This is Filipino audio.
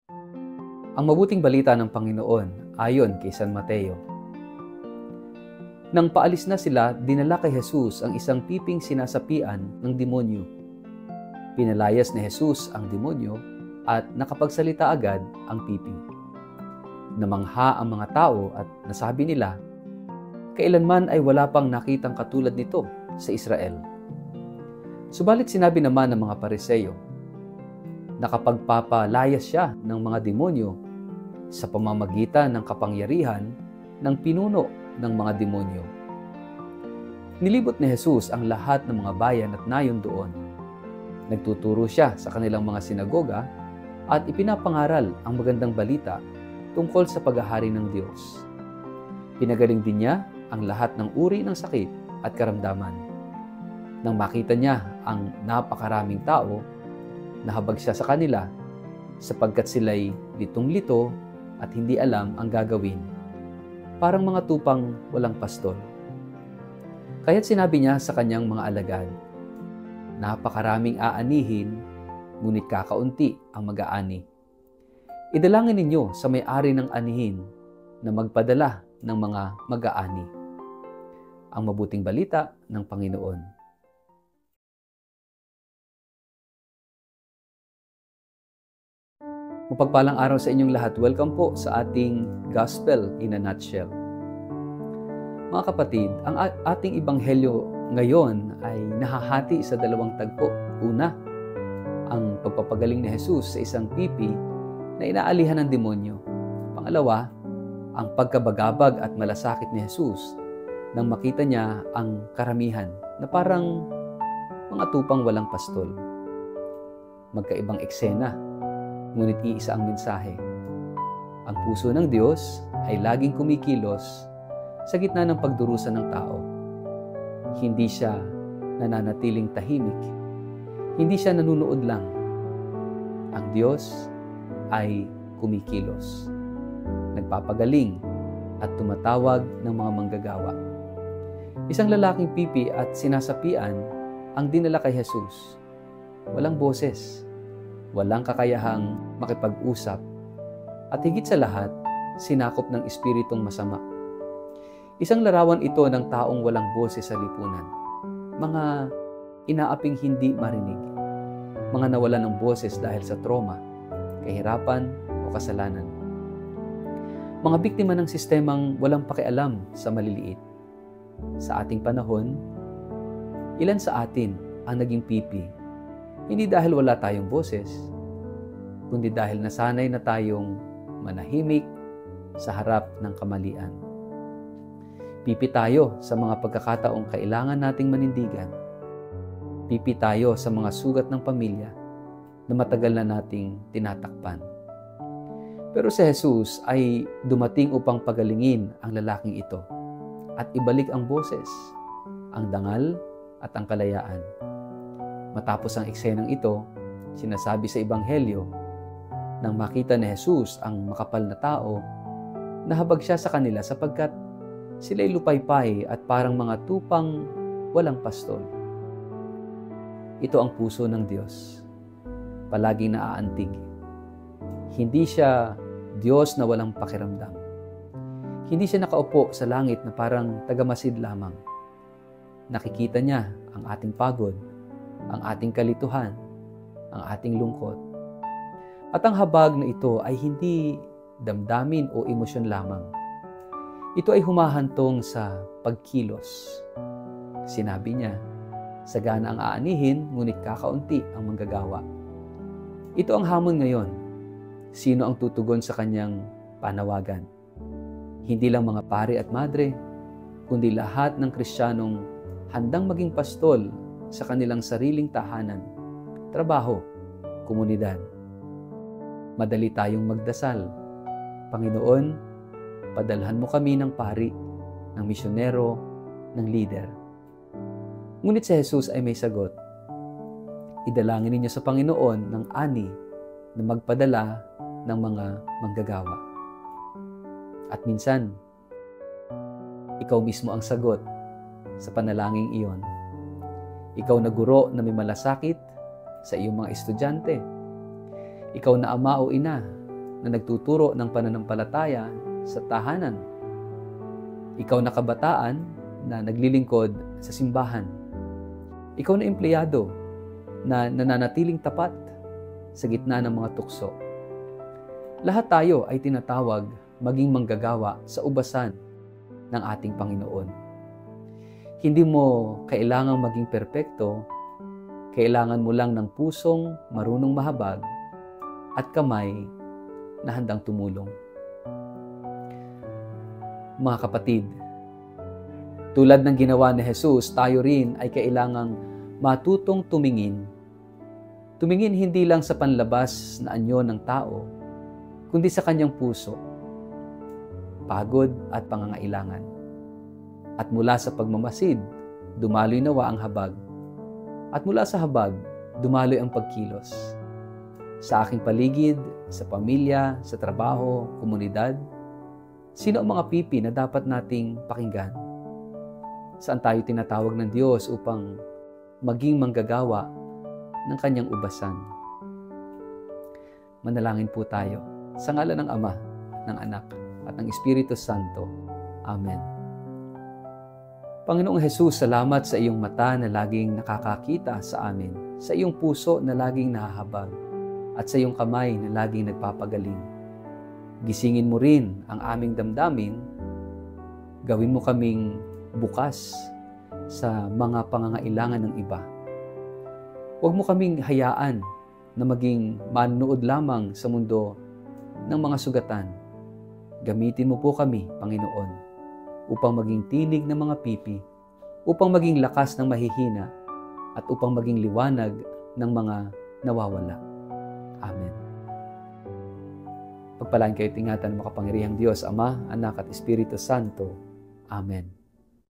Ang mabuting balita ng Panginoon ayon kay San Mateo. Nang paalis na sila, dinala kay Jesus ang isang piping sinasapian ng demonyo. Pinalayas ni Jesus ang demonyo at nakapagsalita agad ang pipi. Namangha ang mga tao at nasabi nila, kailanman ay wala pang nakitang katulad nito sa Israel. Subalit sinabi naman ng mga Pariseo, nakapagpapalayas siya ng mga demonyo sa pamamagitan ng kapangyarihan ng pinuno ng mga demonyo. Nilibot ni Jesus ang lahat ng mga bayan at nayon doon. Nagtuturo siya sa kanilang mga sinagoga at ipinapangaral ang magandang balita tungkol sa paghahari ng Diyos. Pinagaling din niya ang lahat ng uri ng sakit at karamdaman. Nang makita niya ang napakaraming tao, nahabag siya sa kanila sapagkat sila'y litong-lito at hindi alam ang gagawin. Parang mga tupang walang pastol. Kaya't sinabi niya sa kanyang mga alagad, napakaraming aanihin, ngunit kakaunti ang mag-aani. Idalangin ninyo sa may-ari ng anihin na magpadala ng mga mag-aani. Ang mabuting balita ng Panginoon. Mapagpalang araw sa inyong lahat. Welcome po sa ating Gospel in a Nutshell. Mga kapatid, ang ating ebanghelyo ngayon ay nahahati sa dalawang tagpo. Una, ang pagpapagaling ni Jesus sa isang pipi na inaalihan ng demonyo. Pangalawa, ang pagkabagabag at malasakit ni Jesus nang makita niya ang karamihan na parang mga tupang walang pastol. Magkaibang eksena, ngunit iisa ang mensahe. Ang puso ng Diyos ay laging kumikilos sa gitna ng pagdurusa ng tao. Hindi siya nananatiling tahimik. Hindi siya nanunood lang. Ang Diyos ay kumikilos. Nagpapagaling at tumatawag ng mga manggagawa. Isang lalaking pipi at sinasapian ang dinala kay Jesus. Walang boses. Walang kakayahang makipag-usap, at higit sa lahat, sinakop ng espiritong masama. Isang larawan ito ng taong walang boses sa lipunan. Mga inaaping hindi marinig. Mga nawalan ng boses dahil sa trauma, kahirapan o kasalanan. Mga biktima ng sistemang walang pakialam sa maliliit. Sa ating panahon, ilan sa atin ang naging pipi? Hindi dahil wala tayong boses, kundi dahil nasanay na tayong manahimik sa harap ng kamalian. Pipi tayo sa mga pagkakataong kailangan nating manindigan. Pipi tayo sa mga sugat ng pamilya na matagal na nating tinatakpan. Pero si Jesus ay dumating upang pagalingin ang lalaking ito at ibalik ang boses, ang dangal at ang kalayaan. Matapos ang eksenang ito, sinasabi sa Ebanghelyo, nang makita ni Jesus ang makapal na tao, nahabag siya sa kanila sapagkat sila'y lupaypay at parang mga tupang walang pastol. Ito ang puso ng Diyos, palaging naaantig. Hindi siya Diyos na walang pakiramdam. Hindi siya nakaupo sa langit na parang tagamasid lamang. Nakikita niya ang ating pagod, ang ating kalituhan, ang ating lungkot. At ang habag na ito ay hindi damdamin o emosyon lamang. Ito ay humahantong sa pagkilos. Sinabi niya, sagana ang aanihin, ngunit kakaunti ang manggagawa. Ito ang hamon ngayon. Sino ang tutugon sa kanyang panawagan? Hindi lang mga pari at madre, kundi lahat ng Kristiyanong handang maging pastol sa kanilang sariling tahanan, trabaho, komunidad. Madali tayong magdasal. Panginoon, padalhan mo kami ng pari, ng misyonero, ng leader. Ngunit si Jesus ay may sagot. Idalangin ninyo sa Panginoon ng ani na magpadala ng mga manggagawa. At minsan, ikaw mismo ang sagot sa panalangin iyon. Ikaw na guro na may malasakit sa iyong mga estudyante. Ikaw na ama o ina na nagtuturo ng pananampalataya sa tahanan. Ikaw na kabataan na naglilingkod sa simbahan. Ikaw na empleyado na nananatiling tapat sa gitna ng mga tukso. Lahat tayo ay tinatawag maging manggagawa sa ubasan ng ating Panginoon. Hindi mo kailangang maging perpekto, kailangan mo lang ng pusong marunong mahabag at kamay na handang tumulong. Mga kapatid, tulad ng ginawa ni Jesus, tayo rin ay kailangang matutong tumingin. Tumingin hindi lang sa panlabas na anyo ng tao, kundi sa kanyang puso, pagod at pangangailangan. At mula sa pagmamasid, dumaloy nawa ang habag. At mula sa habag, dumaloy ang pagkilos. Sa aking paligid, sa pamilya, sa trabaho, komunidad, sino ang mga pipi na dapat nating pakinggan? Saan tayo tinatawag ng Diyos upang maging manggagawa ng kanyang ubasan? Manalangin po tayo. Sa ngalan ng Ama, ng Anak, at ng Espiritu Santo. Amen. Panginoong Jesus, salamat sa iyong mata na laging nakakakita sa amin, sa iyong puso na laging nahahabag, at sa iyong kamay na laging nagpapagaling. Gisingin mo rin ang aming damdamin, gawin mo kaming bukas sa mga pangangailangan ng iba. Huwag mo kaming hayaan na maging manood lamang sa mundo ng mga sugatan. Gamitin mo po kami, Panginoon, upang maging tinig ng mga pipi, upang maging lakas ng mahihina, at upang maging liwanag ng mga nawawala. Amen. Pagpalain kayo at ingatan ng makapangyarihang Diyos, Ama, Anak at Espiritu Santo. Amen.